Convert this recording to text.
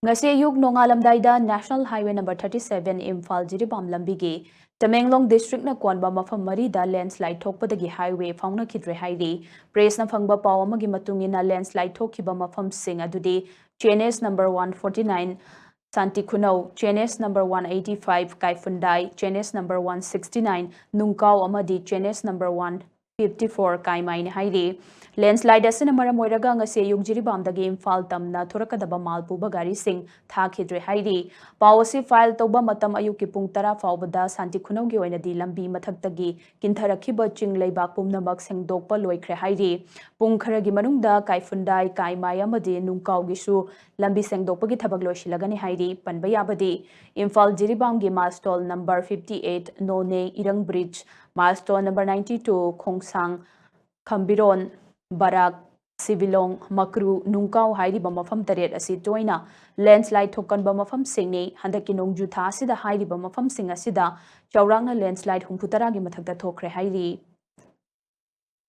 Ngasi ayuk nongalamdaida National Highway number 37 Imphal Jiribam Lambigi Tamenglong District na kwanba mafam marida landslide thokpadagi highway Phaonakhidre hairi press na phangba paw amagi matungina landslide thokhiba mafam sing adudi CNS number 149 Santi Kunau, CNS number 185 Kaifundai, CNS number 169 Nungkau amadi CNS number 154 Kaimain hairi landslide asina maram oiraga ngasi ayuk jiribamdagi Imphal tamna thorakadaba malpuba gari sing Phaonakhidre hairi pawasi file toba matam ayuk ki pung 10 faubada Santi Kunau gi oinadi lambi mathaktagi kintharakiba ching leibak pumnamak sengdokpa loikhre hairi pung kharagi manungda Kaifundai Kaimai amadi Nungkau gisu lambi sengdokpa gi thabak loisilagani hairi panba yabadi Imphal jiribam gi milestone number 58 None Irang Bridge milestone number 92 Khongsang Kambiron Barak Sibilong Makru Nungkau hairiba mafam taret asi toina landslide thokanba mafam singni handaki nongju tha asida hairiba mafam sing asida chaurangna landslide humphutara gi mathakta thokre hairi